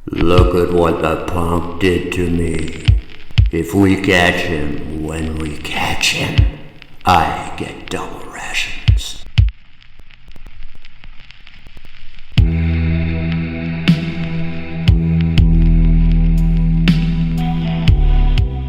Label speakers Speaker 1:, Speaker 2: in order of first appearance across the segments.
Speaker 1: Look at what the punk did to me. If we catch him, when we catch him, I get double rations.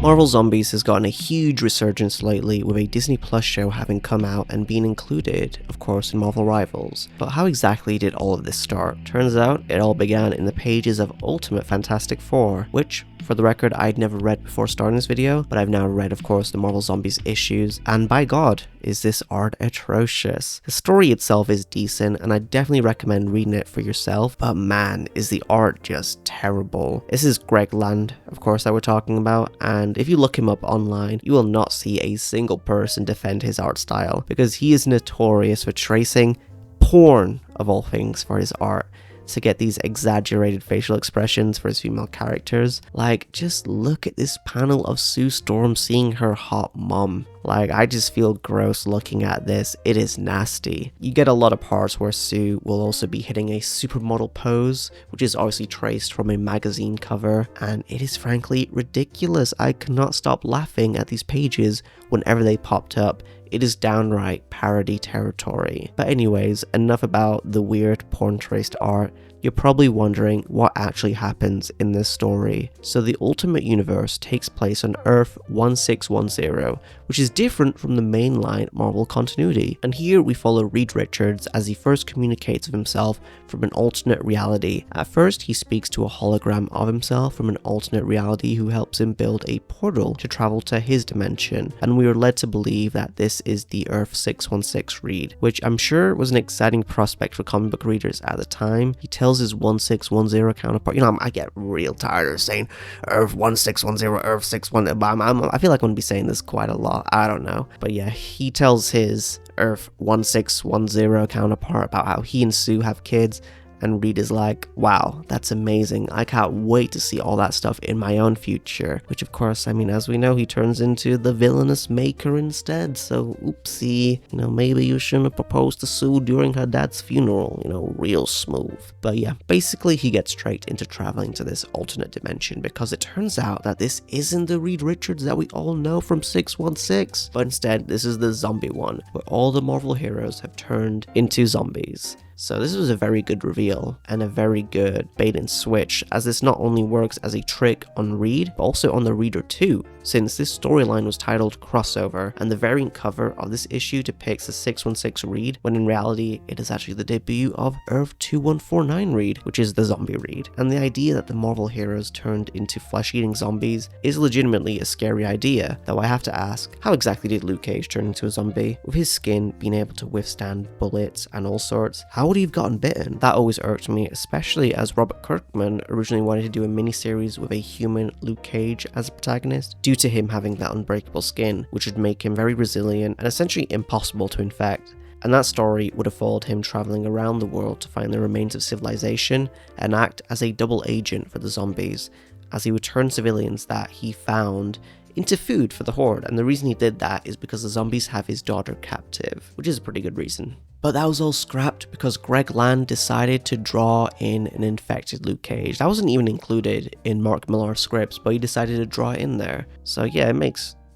Speaker 2: Marvel Zombies has gotten a huge resurgence lately, with a Disney Plus show having come out and been included, of course, in Marvel Rivals. But how exactly did all of this start? Turns out, it all began in the pages of Ultimate Fantastic Four, which, for the record, I'd never read before starting this video, but I've now read, of course, the Marvel Zombies issues, and by God, is this art atrocious. The story itself is decent, and I definitely recommend reading it for yourself, but man, is the art just terrible. This is Greg Land, of course, that we're talking about, and if you look him up online, you will not see a single person defend his art style, because he is notorious for tracing porn, of all things, for his art, to get these exaggerated facial expressions for his female characters. Like, just look at this panel of Sue Storm seeing her hot mom. Like, I just feel gross looking at this. It is nasty. You get a lot of parts where Sue will also be hitting a supermodel pose, which is obviously traced from a magazine cover, and it is frankly ridiculous. I could not stop laughing at these pages whenever they popped up. It is downright parody territory. But anyways, enough about the weird porn traced art. You're probably wondering what actually happens in this story. So the Ultimate Universe takes place on Earth 1610, which is different from the mainline Marvel continuity. And here we follow Reed Richards as he first communicates with himself from an alternate reality. At first, he speaks to a hologram of himself from an alternate reality who helps him build a portal to travel to his dimension. And we are led to believe that this is the Earth 616 Reed, which I'm sure was an exciting prospect for comic book readers at the time. He tells his 1610 counterpart, I get real tired of saying Earth 1610, Earth 610, I feel like I'm going to be saying this quite a lot, I don't know. But yeah, he tells his Earth 1610 counterpart about how he and Sue have kids, and Reed is like, wow, that's amazing. I can't wait to see all that stuff in my own future. Which of course, as we know, he turns into the villainous Maker instead. So oopsie, maybe you shouldn't have proposed to Sue during her dad's funeral, real smooth. But yeah, basically he gets straight into traveling to this alternate dimension because it turns out that this isn't the Reed Richards that we all know from 616, but instead this is the zombie one, where all the Marvel heroes have turned into zombies. So this was a very good reveal and a very good bait and switch, as this not only works as a trick on Reed, but also on the reader too, since this storyline was titled Crossover, and the variant cover of this issue depicts the 616 Reed, when in reality it is actually the debut of Earth 2149 Reed, which is the zombie Reed. And the idea that the Marvel heroes turned into flesh-eating zombies is legitimately a scary idea, though I have to ask, how exactly did Luke Cage turn into a zombie? With his skin being able to withstand bullets and all sorts, how would he have gotten bitten? That always irked me, especially as Robert Kirkman originally wanted to do a miniseries with a human Luke Cage as a protagonist, due to him having that unbreakable skin, which would make him very resilient and essentially impossible to infect. And that story would have followed him traveling around the world to find the remains of civilization and act as a double agent for the zombies, as he would turn civilians that he found into food for the Horde. And the reason he did that is because the zombies have his daughter captive, which is a pretty good reason. But that was all scrapped because Greg Land decided to draw in an infected Luke Cage. That wasn't even included in Mark Millar's scripts, but he decided to draw it in there. So yeah,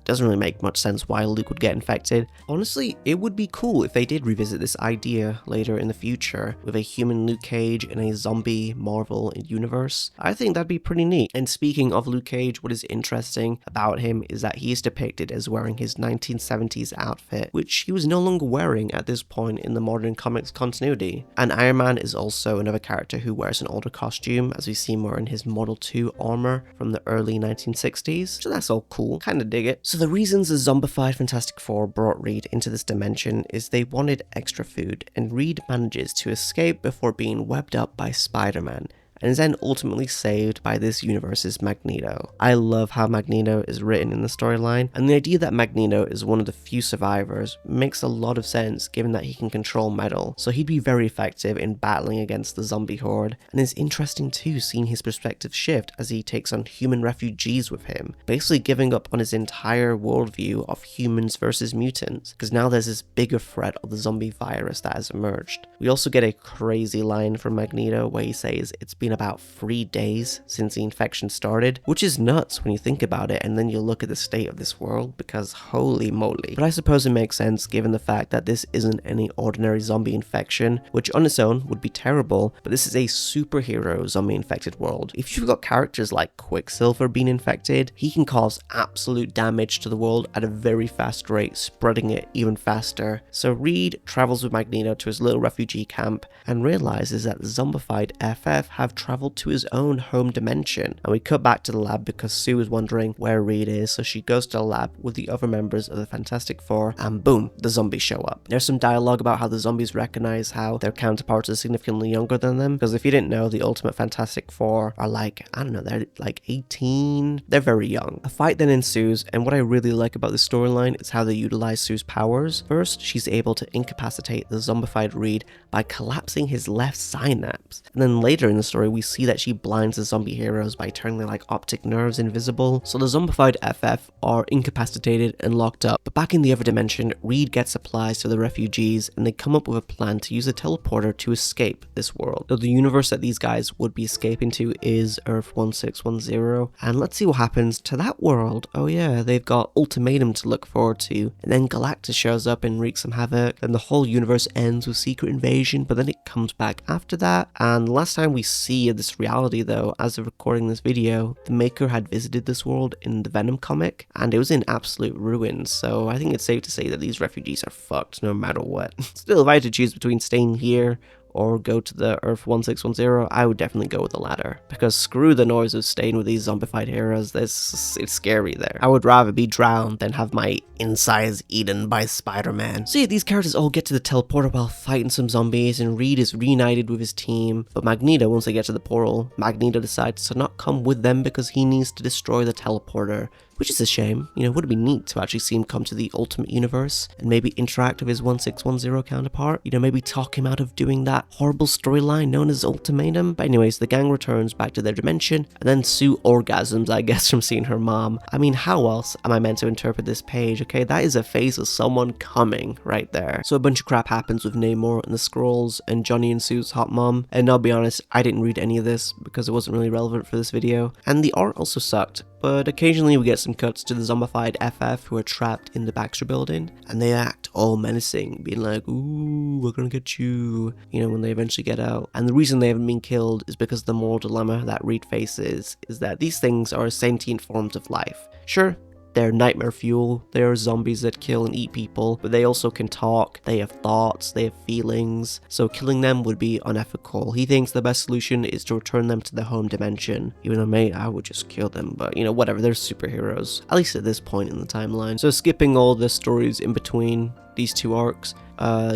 Speaker 2: doesn't really make much sense why Luke would get infected. Honestly, it would be cool if they did revisit this idea later in the future with a human Luke Cage in a zombie Marvel universe. I think that'd be pretty neat. And speaking of Luke Cage, what is interesting about him is that he is depicted as wearing his 1970s outfit, which he was no longer wearing at this point in the modern comics continuity. And Iron Man is also another character who wears an older costume, as we see more in his Model 2 armor from the early 1960s. So that's all cool, kinda dig it. So the reasons the zombified Fantastic Four brought Reed into this dimension is they wanted extra food, and Reed manages to escape before being webbed up by Spider-Man, and is then ultimately saved by this universe's Magneto. I love how Magneto is written in the storyline, and the idea that Magneto is one of the few survivors makes a lot of sense given that he can control metal, so he'd be very effective in battling against the zombie horde. And it's interesting too seeing his perspective shift as he takes on human refugees with him, basically giving up on his entire worldview of humans versus mutants, because now there's this bigger threat of the zombie virus that has emerged. We also get a crazy line from Magneto where he says, "It's been been about 3 days since the infection started, which is nuts when you think about it, and then you look at the state of this world, because holy moly. But I suppose it makes sense given the fact that this isn't any ordinary zombie infection, which on its own would be terrible, but this is a superhero zombie infected world. If you've got characters like Quicksilver being infected, he can cause absolute damage to the world at a very fast rate, spreading it even faster. So Reed travels with Magneto to his little refugee camp and realizes that the zombified FF have traveled to his own home dimension. And we cut back to the lab because Sue is wondering where Reed is, so she goes to the lab with the other members of the Fantastic Four, and boom, the zombies show up. There's some dialogue about how the zombies recognize how their counterparts are significantly younger than them, because if you didn't know, the Ultimate Fantastic Four are like, I don't know, they're like 18, they're very young. A fight then ensues, and what I really like about this storyline is how they utilize Sue's powers. First, she's able to incapacitate the zombified Reed by collapsing his left synapse, and then later in the story we see that she blinds the zombie heroes by turning their like optic nerves invisible, so the zombified FF are incapacitated and locked up. But back in the other dimension, Reed gets supplies to the refugees, and they come up with a plan to use a teleporter to escape this world. So the universe that these guys would be escaping to is Earth 1610, and let's see what happens to that world. Oh yeah, they've got Ultimatum to look forward to, and then Galactus shows up and wreaks some havoc, and the whole universe ends with Secret Invasion, but then it comes back after that. And last time we see of this reality though, as of recording this video, the Maker had visited this world in the Venom comic, and it was in absolute ruins, so I think it's safe to say that these refugees are fucked no matter what. Still, if I had to choose between staying here or go to the Earth 1610, I would definitely go with the latter, because screw the noise of staying with these zombified heroes. It's scary there. I would rather be drowned than have my insides eaten by Spider-Man. So yeah, these characters all get to the teleporter while fighting some zombies, and Reed is reunited with his team, but Magneto, once they get to the portal, Magneto decides to not come with them because he needs to destroy the teleporter, which is a shame. You know, would it be neat to actually see him come to the Ultimate Universe and maybe interact with his 1610 counterpart? You know, maybe talk him out of doing that horrible storyline known as Ultimatum? But anyways, the gang returns back to their dimension, and then Sue orgasms, I guess, from seeing her mom. I mean, how else am I meant to interpret this page? Okay, that is a face of someone coming right there. So a bunch of crap happens with Namor and the Skrulls and Johnny and Sue's hot mom, and I'll be honest, I didn't read any of this because it wasn't really relevant for this video. And the art also sucked, but occasionally we get some cuts to the zombified FF who are trapped in the Baxter building, and they act all menacing, being like, ooh, we're gonna get you, you know, when they eventually get out. And the reason they haven't been killed is because the moral dilemma that Reed faces is that these things are sentient forms of life. Sure, they're nightmare fuel, they are zombies that kill and eat people, but they also can talk, they have thoughts, they have feelings, so killing them would be unethical. He thinks the best solution is to return them to their home dimension, even though mate, I would just kill them, but you know, whatever, they're superheroes, at least at this point in the timeline. So skipping all the stories in between these two arcs,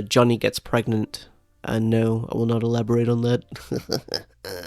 Speaker 2: Johnny gets pregnant. No, I will not elaborate on that.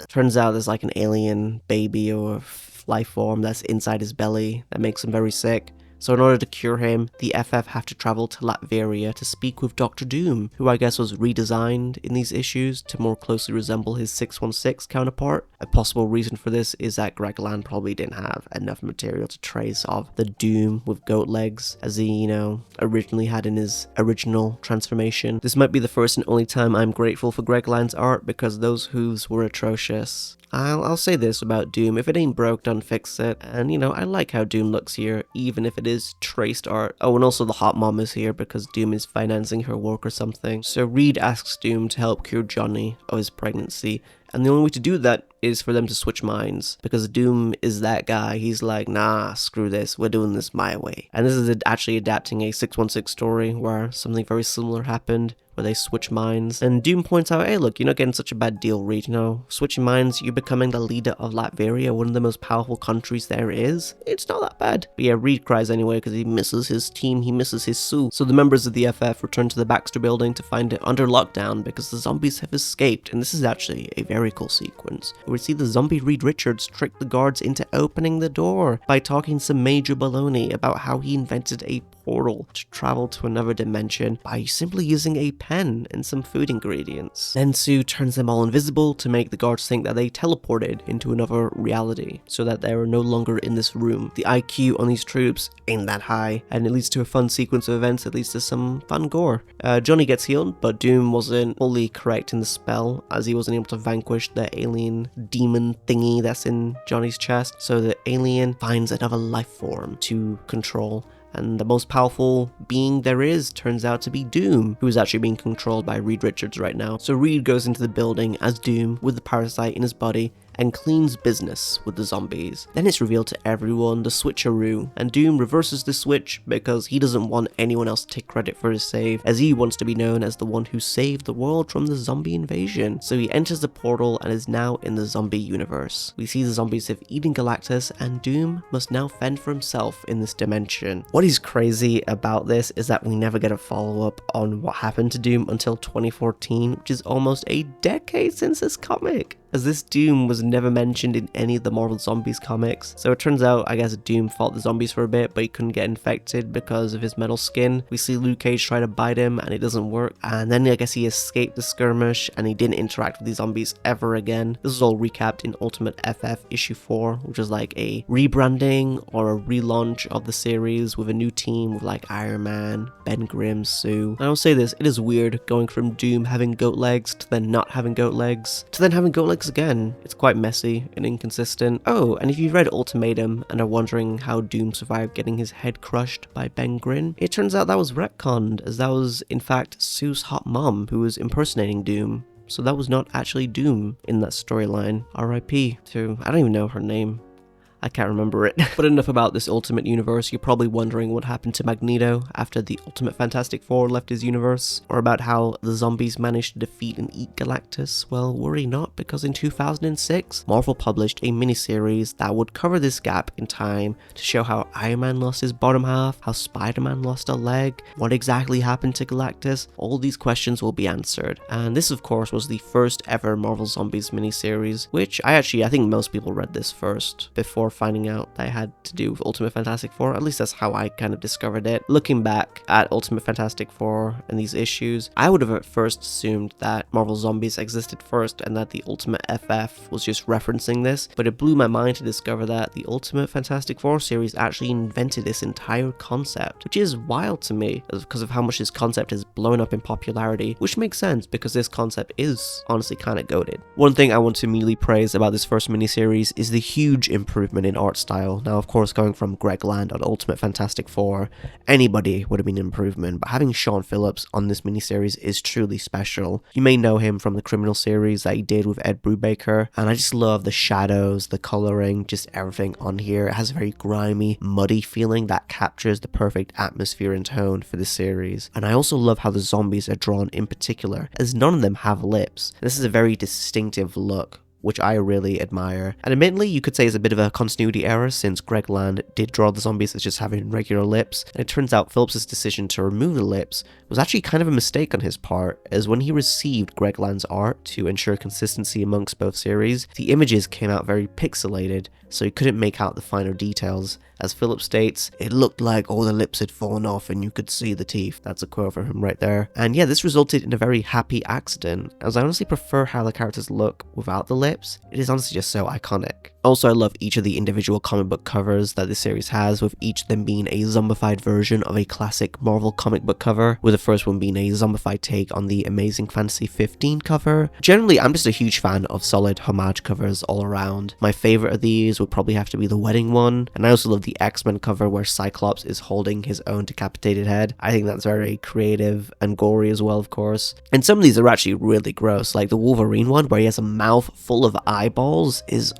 Speaker 2: Turns out there's like an alien baby or life form that's inside his belly that makes him very sick. So in order to cure him, the FF have to travel to Latveria to speak with Dr. Doom, who I guess was redesigned in these issues to more closely resemble his 616 counterpart. A possible reason for this is that Greg Land probably didn't have enough material to trace of the Doom with goat legs, as he, you know, originally had in his original transformation. This might be the first and only time I'm grateful for Greg Land's art, because those hooves were atrocious. I'll say this about Doom, if it ain't broke, don't fix it. And you know, I like how Doom looks here, even if it is traced art. Oh, and also the hot mom is here because Doom is financing her work or something. So Reed asks Doom to help cure Johnny of his pregnancy, and the only way to do that is for them to switch minds, because Doom is that guy. He's like, nah, screw this, we're doing this my way. And this is actually adapting a 616 story where something very similar happened, where they switch minds. And Doom points out, hey look, you're not getting such a bad deal, Reed, you know, switching minds, you're becoming the leader of Latveria, one of the most powerful countries there is. It's not that bad. But yeah, Reed cries anyway because he misses his team, he misses his Sue. So the members of the FF return to the Baxter building to find it under lockdown because the zombies have escaped, and this is actually a very cool sequence. We see the zombie Reed Richards trick the guards into opening the door by talking some major baloney about how he invented a portal to travel to another dimension by simply using a pen and some food ingredients. Then Sue turns them all invisible to make the guards think that they teleported into another reality, so that they are no longer in this room. The IQ on these troops ain't that high, and it leads to a fun sequence of events that leads to some fun gore. Johnny gets healed, but Doom wasn't fully correct in the spell, as he wasn't able to vanquish the alien demon thingy that's in Johnny's chest. So the alien finds another life form to control. And the most powerful being there is turns out to be Doom, who is actually being controlled by Reed Richards right now. So Reed goes into the building as Doom with the parasite in his body and cleans business with the zombies. Then it's revealed to everyone the switcheroo, and Doom reverses the switch because he doesn't want anyone else to take credit for his save, as he wants to be known as the one who saved the world from the zombie invasion. So he enters the portal and is now in the zombie universe. We see the zombies have eaten Galactus, and Doom must now fend for himself in this dimension. What is crazy about this is that we never get a follow-up on what happened to Doom until 2014, which is almost a decade since this comic, as this Doom was never mentioned in any of the Marvel Zombies comics. So it turns out, I guess, Doom fought the zombies for a bit, but he couldn't get infected because of his metal skin. We see Luke Cage try to bite him and it doesn't work, and then I guess he escaped the skirmish and he didn't interact with the zombies ever again. This is all recapped in Ultimate FF issue 4, which is like a rebranding or a relaunch of the series with a new team with like Iron Man, Ben Grimm, Sue. And I'll say this, it is weird going from Doom having goat legs to then not having goat legs to then having goat legs again. It's quite messy and inconsistent. Oh, and if you've read Ultimatum and are wondering how Doom survived getting his head crushed by Ben Grimm, it turns out that was retconned, as that was in fact Sue's hot mom who was impersonating Doom. So that was not actually Doom in that storyline. RIP to, I don't even know her name. I can't remember it. But enough about this Ultimate Universe. You're probably wondering what happened to Magneto after the Ultimate Fantastic Four left his universe, or about how the zombies managed to defeat and eat Galactus. Well, worry not, because in 2006, Marvel published a miniseries that would cover this gap in time to show how Iron Man lost his bottom half, how Spider-Man lost a leg, what exactly happened to Galactus. All these questions will be answered. And this, of course, was the first ever Marvel Zombies miniseries, which I think most people read this first before finding out that I had to do with Ultimate Fantastic Four. At least that's how I kind of discovered it. Looking back at Ultimate Fantastic Four and these issues, I would have at first assumed that Marvel Zombies existed first and that the Ultimate FF was just referencing this, but it blew my mind to discover that the Ultimate Fantastic Four series actually invented this entire concept, which is wild to me because of how much this concept has blown up in popularity, which makes sense because this concept is honestly kind of goated. One thing I want to immediately praise about this first miniseries is the huge improvement in art style. Now, of course, going from Greg Land on Ultimate Fantastic Four, anybody would have been an improvement, but having Sean Phillips on this miniseries is truly special. You may know him from the Criminal series that he did with Ed Brubaker, and I just love the shadows, the coloring, just everything on here. It has a very grimy, muddy feeling that captures the perfect atmosphere and tone for the series. And I also love how the zombies are drawn in particular, as none of them have lips. This is a very distinctive look, which I really admire. And admittedly, you could say it's a bit of a continuity error, since Greg Land did draw the zombies as just having regular lips, and it turns out Phillips' decision to remove the lips was actually kind of a mistake on his part, as when he received Greg Land's art to ensure consistency amongst both series, the images came out very pixelated, so he couldn't make out the finer details. As Phillips states, it looked like all the lips had fallen off and you could see the teeth. That's a quote from him right there. And yeah, this resulted in a very happy accident, as I honestly prefer how the characters look without the lips. It is honestly just so iconic. Also, I love each of the individual comic book covers that this series has, with each of them being a zombified version of a classic Marvel comic book cover, with the first one being a zombified take on the Amazing Fantasy 15 cover. Generally, I'm just a huge fan of solid homage covers all around. My favorite of these would probably have to be the wedding one, and I also love the X-Men cover where Cyclops is holding his own decapitated head. I think that's very creative and gory as well, of course. And some of these are actually really gross, like the Wolverine one where he has a mouth full of eyeballs is,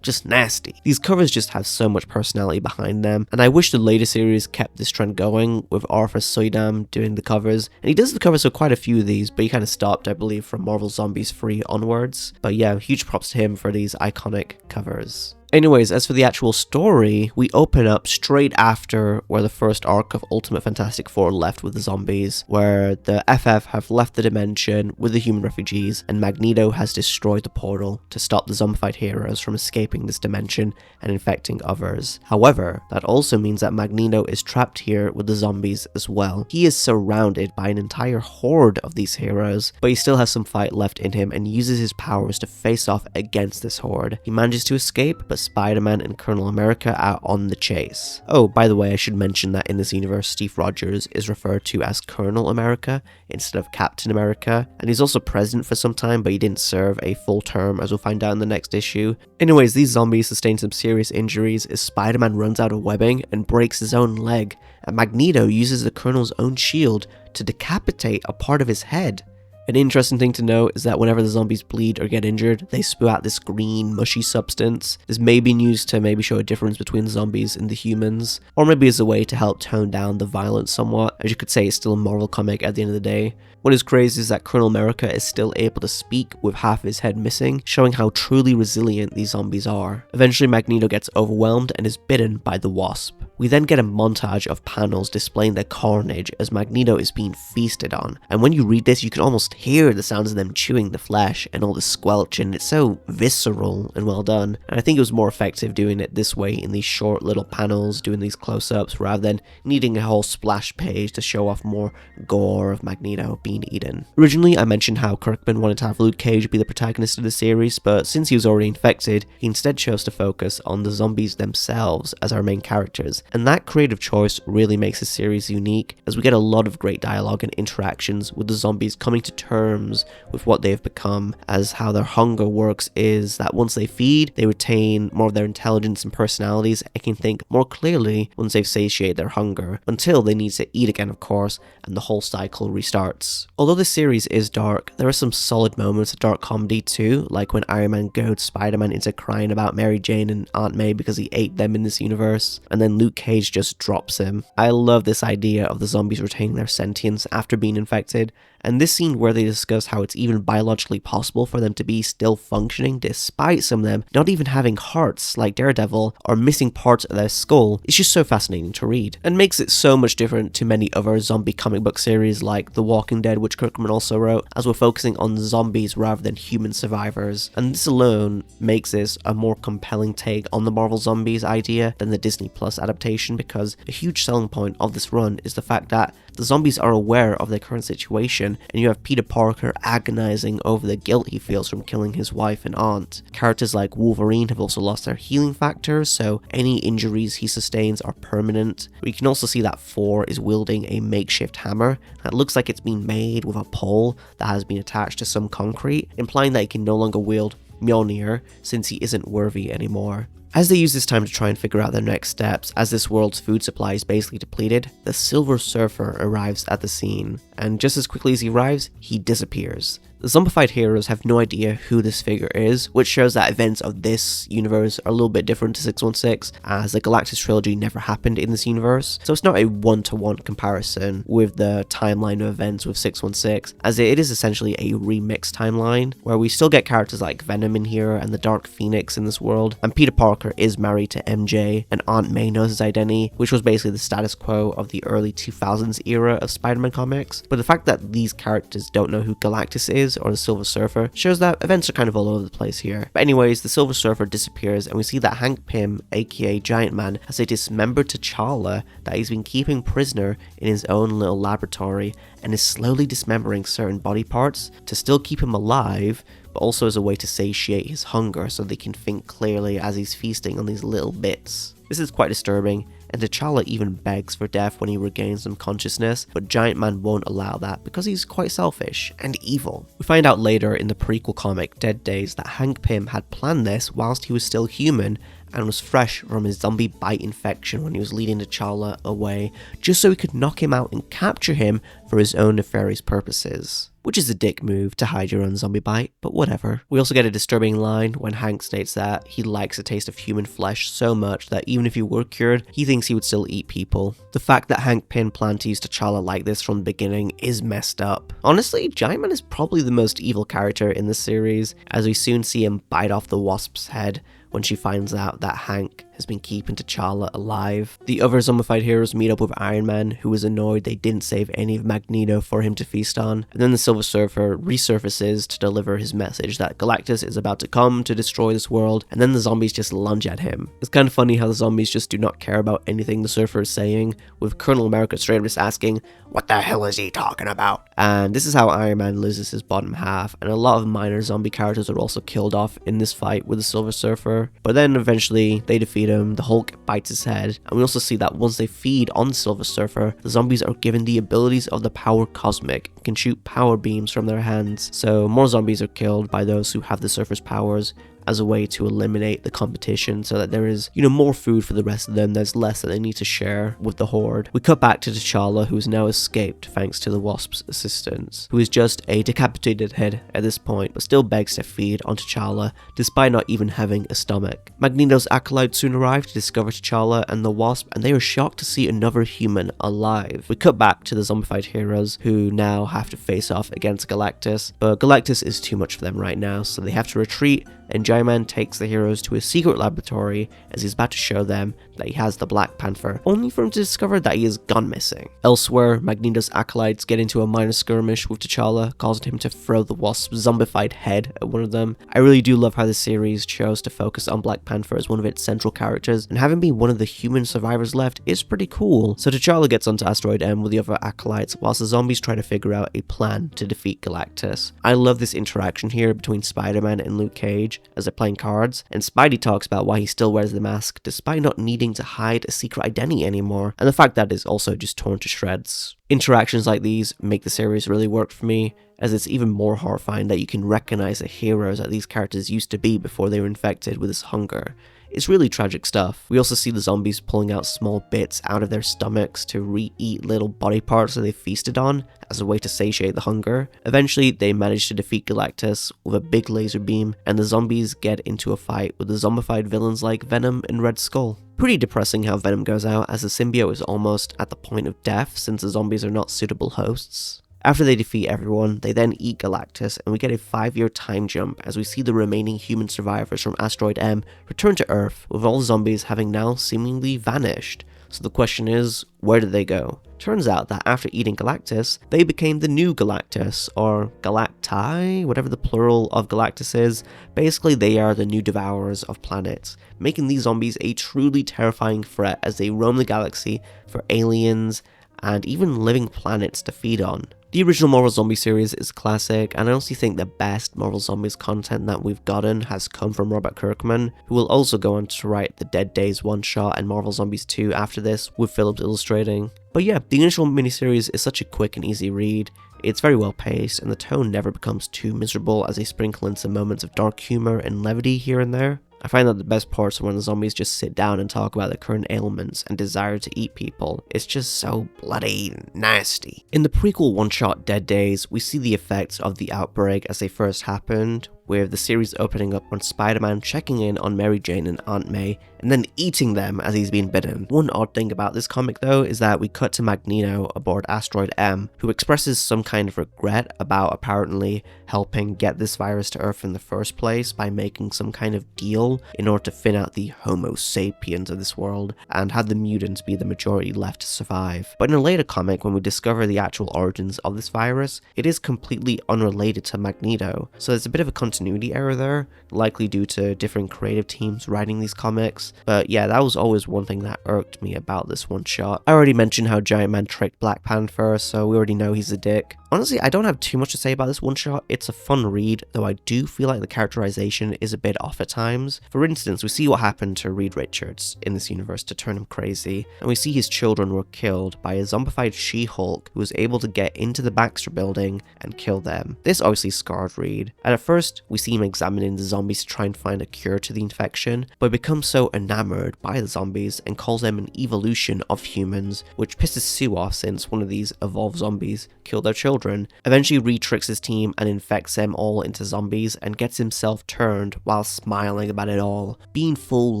Speaker 2: just nasty. These covers just have so much personality behind them, and I wish the later series kept this trend going, with Arthur Soydam doing the covers. And he does the covers for quite a few of these, but he kind of stopped, I believe, from Marvel Zombies 3 onwards. But yeah, huge props to him for these iconic covers. Anyways, as for the actual story, we open up straight after where the first arc of Ultimate Fantastic Four left with the zombies, where the FF have left the dimension with the human refugees, and Magneto has destroyed the portal to stop the zombified heroes from escaping this dimension and infecting others. However, that also means that Magneto is trapped here with the zombies as well. He is surrounded by an entire horde of these heroes, but he still has some fight left in him and uses his powers to face off against this horde. He manages to escape, but but Spider-Man and Colonel America are on the chase. Oh, by the way, I should mention that in this universe, Steve Rogers is referred to as Colonel America instead of Captain America, and he's also president for some time, but he didn't serve a full term, as we'll find out in the next issue. Anyways, these zombies sustain some serious injuries as Spider-Man runs out of webbing and breaks his own leg, and Magneto uses the Colonel's own shield to decapitate a part of his head. An interesting thing to note is that whenever the zombies bleed or get injured, they spew out this green, mushy substance. This may be used to maybe show a difference between the zombies and the humans, or maybe as a way to help tone down the violence somewhat, as you could say it's still a Marvel comic at the end of the day. What is crazy is that Colonel America is still able to speak with half his head missing, showing how truly resilient these zombies are. Eventually Magneto gets overwhelmed and is bitten by the Wasp. We then get a montage of panels displaying the carnage as Magneto is being feasted on, and when you read this you can almost hear the sounds of them chewing the flesh and all the squelch, and it's so visceral and well done. And I think it was more effective doing it this way in these short little panels, doing these close-ups, rather than needing a whole splash page to show off more gore of Magneto being eaten. Originally I mentioned how Kirkman wanted to have Luke Cage be the protagonist of the series, but since he was already infected, he instead chose to focus on the zombies themselves as our main characters. And that creative choice really makes the series unique, as we get a lot of great dialogue and interactions with the zombies coming to terms with what they've become, as how their hunger works is that once they feed, they retain more of their intelligence and personalities and can think more clearly once they've satiated their hunger, until they need to eat again of course, and the whole cycle restarts. Although this series is dark, there are some solid moments of dark comedy too, like when Iron Man goads Spider-Man into crying about Mary Jane and Aunt May because he ate them in this universe, and then Luke Cage just drops him. I love this idea of the zombies retaining their sentience after being infected, and this scene where they discuss how it's even biologically possible for them to be still functioning despite some of them not even having hearts like Daredevil or missing parts of their skull is just so fascinating to read, and makes it so much different to many other zombie comic book series like The Walking Dead, which Kirkman also wrote, as we're focusing on zombies rather than human survivors. And this alone makes this a more compelling take on the Marvel Zombies idea than the Disney Plus adaptation, because a huge selling point of this run is the fact that the zombies are aware of their current situation, and you have Peter Parker agonizing over the guilt he feels from killing his wife and aunt. Characters like Wolverine have also lost their healing factors, so any injuries he sustains are permanent. We can also see that Thor is wielding a makeshift hammer that looks like it's been made with a pole that has been attached to some concrete, implying that he can no longer wield Mjolnir since he isn't worthy anymore. As they use this time to try and figure out their next steps, as this world's food supply is basically depleted, the Silver Surfer arrives at the scene, and just as quickly as he arrives, he disappears. The zombified heroes have no idea who this figure is, which shows that events of this universe are a little bit different to 616, as the Galactus trilogy never happened in this universe, so it's not a one-to-one comparison with the timeline of events with 616, as it is essentially a remixed timeline, where we still get characters like Venom in here and the Dark Phoenix in this world, and Peter Parker is married to MJ, and Aunt May knows his identity, which was basically the status quo of the early 2000s era of Spider-Man comics. But the fact that these characters don't know who Galactus is or the Silver Surfer shows that events are kind of all over the place here. But anyways, the Silver Surfer disappears, and we see that Hank Pym, aka Giant Man, has a dismembered T'Challa that he's been keeping prisoner in his own little laboratory, and is slowly dismembering certain body parts to still keep him alive, but also as a way to satiate his hunger so they can think clearly as he's feasting on these little bits. This is quite disturbing, and T'Challa even begs for death when he regains some consciousness, but Giant Man won't allow that because he's quite selfish and evil. We find out later in the prequel comic Dead Days that Hank Pym had planned this whilst he was still human and was fresh from his zombie bite infection when he was leading T'Challa away, just so he could knock him out and capture him for his own nefarious purposes. Which is a dick move to hide your own zombie bite, but whatever. We also get a disturbing line when Hank states that he likes the taste of human flesh so much that even if he were cured, he thinks he would still eat people. The fact that Hank Pym planned to use T'Challa like this from the beginning is messed up. Honestly, Giant Man is probably the most evil character in the series, as we soon see him bite off the Wasp's head when she finds out that Hank has been keeping T'Challa alive. The other zombified heroes meet up with Iron Man, who is annoyed they didn't save any of Magneto for him to feast on, and then the Silver Surfer resurfaces to deliver his message that Galactus is about to come to destroy this world, and then the zombies just lunge at him. It's kind of funny how the zombies just do not care about anything the Surfer is saying, with Colonel America straight up just asking, "What the hell is he talking about?" And this is how Iron Man loses his bottom half, and a lot of minor zombie characters are also killed off in this fight with the Silver Surfer. But then eventually they defeat him, the Hulk bites his head, and we also see that once they feed on the Silver Surfer, the zombies are given the abilities of the Power Cosmic, and can shoot power beams from their hands. So more zombies are killed by those who have the Surfer's powers, as a way to eliminate the competition so that there is, more food for the rest of them. There's less that they need to share with the Horde. We cut back to T'Challa, who has now escaped thanks to the Wasp's assistance, who is just a decapitated head at this point, but still begs to feed on T'Challa, despite not even having a stomach. Magneto's acolytes soon arrive to discover T'Challa and the Wasp, and they are shocked to see another human alive. We cut back to the zombified heroes, who now have to face off against Galactus, but Galactus is too much for them right now, so they have to retreat, and Giant Man takes the heroes to a secret laboratory as he's about to show them that he has the Black Panther, only for him to discover that he has gone missing. Elsewhere, Magneto's acolytes get into a minor skirmish with T'Challa, causing him to throw the Wasp's zombified head at one of them. I really do love how the series chose to focus on Black Panther as one of its central characters, and having been one of the human survivors left is pretty cool. So T'Challa gets onto Asteroid M with the other acolytes, whilst the zombies try to figure out a plan to defeat Galactus. I love this interaction here between Spider-Man and Luke Cage as they're playing cards, and Spidey talks about why he still wears the mask despite not needing to hide a secret identity anymore, and the fact that it's also just torn to shreds. Interactions like these make the series really work for me, as it's even more horrifying that you can recognize the heroes that these characters used to be before they were infected with this hunger. It's really tragic stuff. We also see the zombies pulling out small bits out of their stomachs to re-eat little body parts that they feasted on as a way to satiate the hunger. Eventually, they manage to defeat Galactus with a big laser beam, and the zombies get into a fight with the zombified villains like Venom and Red Skull. Pretty depressing how Venom goes out, as the symbiote is almost at the point of death since the zombies are not suitable hosts. After they defeat everyone, they then eat Galactus, and we get a 5-year time jump as we see the remaining human survivors from Asteroid M return to Earth, with all the zombies having now seemingly vanished. So the question is, where did they go? Turns out that after eating Galactus, they became the new Galactus, or Galacti, whatever the plural of Galactus is. Basically, they are the new devourers of planets, making these zombies a truly terrifying threat as they roam the galaxy for aliens and even living planets to feed on. The original Marvel Zombie series is classic, and I honestly think the best Marvel Zombies content that we've gotten has come from Robert Kirkman, who will also go on to write the Dead Days one-shot and Marvel Zombies 2 after this, with Phillips illustrating. But yeah, the initial miniseries is such a quick and easy read. It's very well paced, and the tone never becomes too miserable as they sprinkle in some moments of dark humor and levity here and there. I find that the best parts are when the zombies just sit down and talk about their current ailments and desire to eat people. It's just so bloody nasty. In the prequel one-shot Dead Days, we see the effects of the outbreak as they first happened, with the series opening up on Spider-Man checking in on Mary Jane and Aunt May, and then eating them as he's been bitten. One odd thing about this comic though is that we cut to Magneto aboard Asteroid M, who expresses some kind of regret about apparently helping get this virus to Earth in the first place by making some kind of deal in order to thin out the Homo sapiens of this world and have the mutants be the majority left to survive. But in a later comic, when we discover the actual origins of this virus, it is completely unrelated to Magneto, so there's a bit of a continuity error there, likely due to different creative teams writing these comics. But yeah, that was always one thing that irked me about this one shot. I already mentioned how Giant Man tricked Black Panther, so we already know he's a dick. Honestly, I don't have too much to say about this one shot. It's a fun read, though I do feel like the characterization is a bit off at times. For instance, we see what happened to Reed Richards in this universe to turn him crazy, and we see his children were killed by a zombified She-Hulk who was able to get into the Baxter building and kill them. This obviously scarred Reed, and at first we see him examining the zombies to try and find a cure to the infection, but becomes so enamored by the zombies and calls them an evolution of humans, which pisses Sue off since one of these evolved zombies killed their children. Eventually Reed tricks his team and infects them all into zombies and gets himself turned while smiling about it all, being full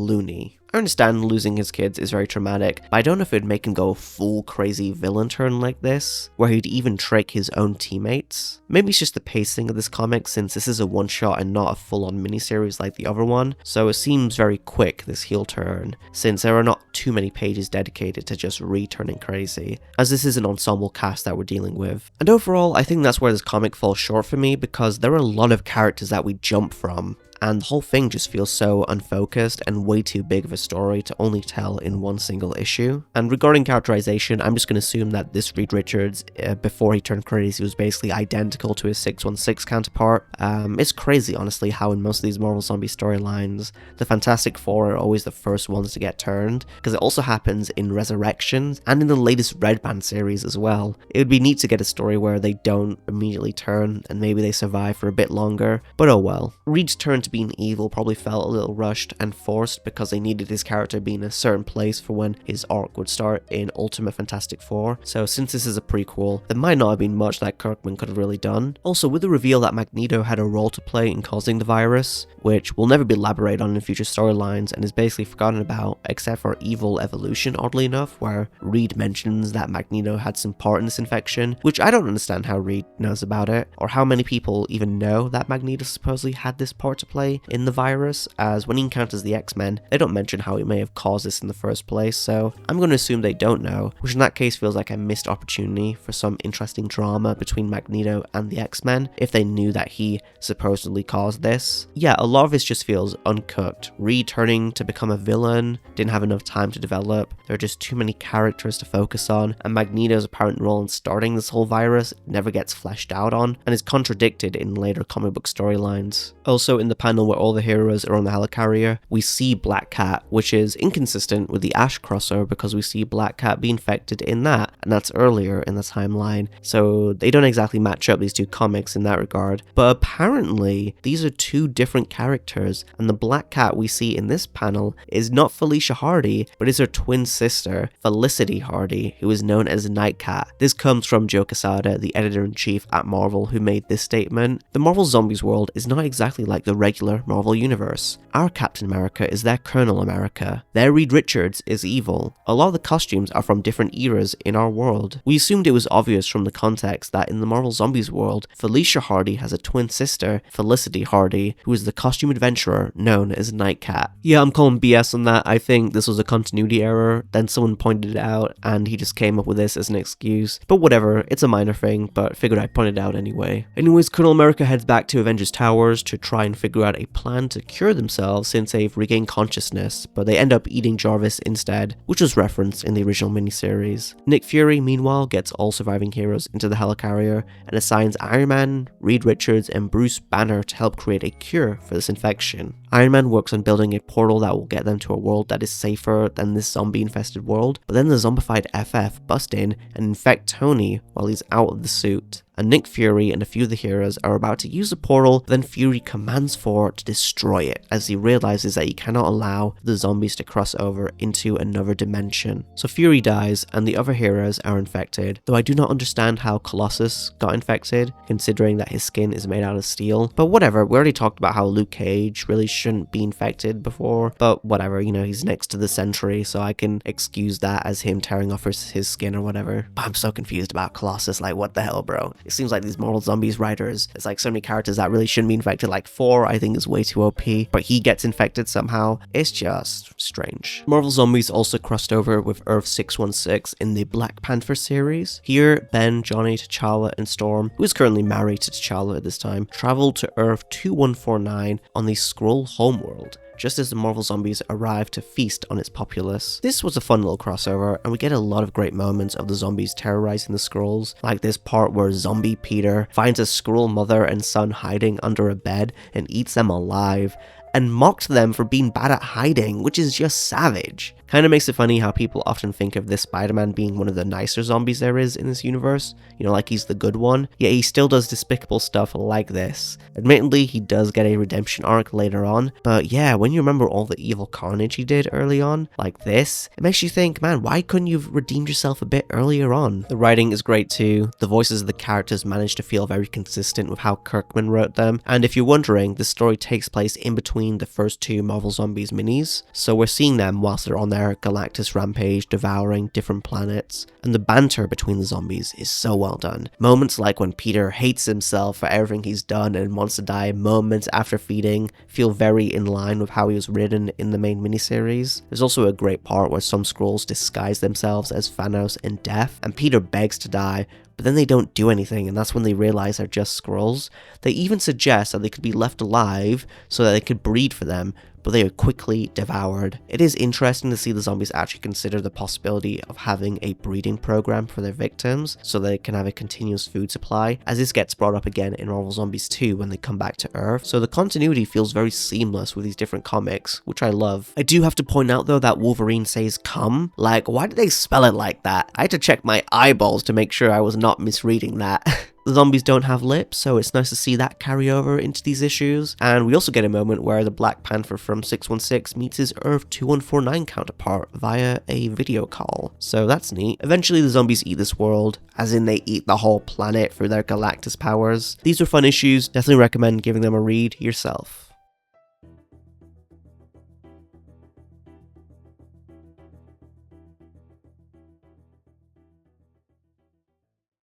Speaker 2: loony. I understand losing his kids is very traumatic, but I don't know if it'd make him go full crazy villain turn like this, where he'd even trick his own teammates. Maybe it's just the pacing of this comic, since this is a one-shot and not a full-on miniseries like the other one, so it seems very quick, this heel turn, since there are not too many pages dedicated to just Reed turning crazy, as this is an ensemble cast that we're dealing with. And overall, I think that's where this comic falls short for me, because there are a lot of characters that we jump from, and the whole thing just feels so unfocused and way too big of a story to only tell in one single issue. And regarding characterization, I'm just going to assume that this Reed Richards, before he turned crazy, was basically identical to his 616 counterpart. It's crazy, honestly, how in most of these Marvel Zombie storylines, the Fantastic Four are always the first ones to get turned, because it also happens in Resurrections and in the latest Red Band series as well. It would be neat to get a story where they don't immediately turn and maybe they survive for a bit longer, but oh well. Reed's turn to being evil probably felt a little rushed and forced because they needed his character being in a certain place for when his arc would start in Ultimate Fantastic Four, so since this is a prequel, there might not have been much that Kirkman could have really done. Also, with the reveal that Magneto had a role to play in causing the virus, which will never be elaborated on in future storylines and is basically forgotten about, except for Evil Evolution, oddly enough, where Reed mentions that Magneto had some part in this infection, which I don't understand how Reed knows about it, or how many people even know that Magneto supposedly had this part to play in the virus, as when he encounters the X-Men, they don't mention how he may have caused this in the first place, so I'm going to assume they don't know, which in that case feels like a missed opportunity for some interesting drama between Magneto and the X-Men if they knew that he supposedly caused this. Yeah, a lot of this just feels uncooked. Reed turning to become a villain didn't have enough time to develop, there are just too many characters to focus on, and Magneto's apparent role in starting this whole virus never gets fleshed out on, and is contradicted in later comic book storylines. Also, in the panel where all the heroes are on the helicarrier, we see Black Cat, which is inconsistent with the Ash crossover because we see Black Cat be infected in that, and that's earlier in the timeline, so they don't exactly match up, these two comics, in that regard. But apparently, these are two different characters, and the Black Cat we see in this panel is not Felicia Hardy, but is her twin sister, Felicity Hardy, who is known as Nightcat. This comes from Joe Quesada, the editor-in-chief at Marvel, who made this statement: "The Marvel Zombies world is not exactly like the regular Marvel universe. Our Captain America is their Colonel America. Their Reed Richards is evil. A lot of the costumes are from different eras in our world. We assumed it was obvious from the context that in the Marvel Zombies world, Felicia Hardy has a twin sister, Felicity Hardy, who is the costume adventurer known as Nightcat." Yeah, I'm calling BS on that. I think this was a continuity error, then someone pointed it out, and he just came up with this as an excuse. But whatever, it's a minor thing, but figured I'd point it out anyway. Anyways, Colonel America heads back to Avengers Towers to try and figure out a plan to cure themselves since they've regained consciousness, but they end up eating Jarvis instead, which was referenced in the original miniseries. Nick Fury, meanwhile, gets all surviving heroes into the helicarrier and assigns Iron Man, Reed Richards, and Bruce Banner to help create a cure for this infection. Iron Man works on building a portal that will get them to a world that is safer than this zombie-infested world, but then the zombified FF bust in and infect Tony while he's out of the suit. And Nick Fury and a few of the heroes are about to use the portal, but then Fury commands Thor to destroy it, as he realizes that he cannot allow the zombies to cross over into another dimension. So Fury dies, and the other heroes are infected, though I do not understand how Colossus got infected, considering that his skin is made out of steel. But whatever, we already talked about how Luke Cage really shouldn't be infected before, but whatever, you know, he's next to the Sentry, so I can excuse that as him tearing off his skin or whatever. But I'm so confused about Colossus, like what the hell, bro? It seems like these Marvel Zombies writers, it's like so many characters that really shouldn't be infected, like Thor I think is way too OP, but he gets infected somehow. It's just strange. Marvel Zombies also crossed over with Earth 616 in the Black Panther series. Here, Ben, Johnny, T'Challa, and Storm, who is currently married to T'Challa at this time, traveled to Earth 2149 on the Skrull homeworld, just as the Marvel Zombies arrive to feast on its populace. This was a fun little crossover, and we get a lot of great moments of the zombies terrorizing the Skrulls, like this part where Zombie Peter finds a Skrull mother and son hiding under a bed and eats them alive, and mocked them for being bad at hiding, which is just savage. Kinda makes it funny how people often think of this Spider-Man being one of the nicer zombies there is in this universe, like he's the good one, yet he still does despicable stuff like this. Admittedly, he does get a redemption arc later on, but yeah, when you remember all the evil carnage he did early on, like this, it makes you think, man, why couldn't you have redeemed yourself a bit earlier on? The writing is great too, the voices of the characters manage to feel very consistent with how Kirkman wrote them, and if you're wondering, this story takes place in between the first two Marvel Zombies minis, so we're seeing them whilst they're on their Galactus rampage devouring different planets, and the banter between the zombies is so well done. Moments like when Peter hates himself for everything he's done and wants to die moments after feeding feel very in line with how he was written in the main miniseries. There's also a great part where some Skrulls disguise themselves as Thanos and Death, and Peter begs to die, but then they don't do anything, and that's when they realize they're just Skrulls. They even suggest that they could be left alive so that they could breed for them, but they are quickly devoured. It is interesting to see the zombies actually consider the possibility of having a breeding program for their victims so they can have a continuous food supply, as this gets brought up again in Marvel Zombies 2 when they come back to Earth. So the continuity feels very seamless with these different comics, which I love. I do have to point out though that Wolverine says come. Like, why did they spell it like that? I had to check my eyeballs to make sure I was not misreading that. The zombies don't have lips, so it's nice to see that carry over into these issues, and we also get a moment where the Black Panther from 616 meets his Earth 2149 counterpart via a video call, so that's neat. Eventually the zombies eat this world, as in they eat the whole planet through their Galactus powers. These are fun issues, definitely recommend giving them a read yourself.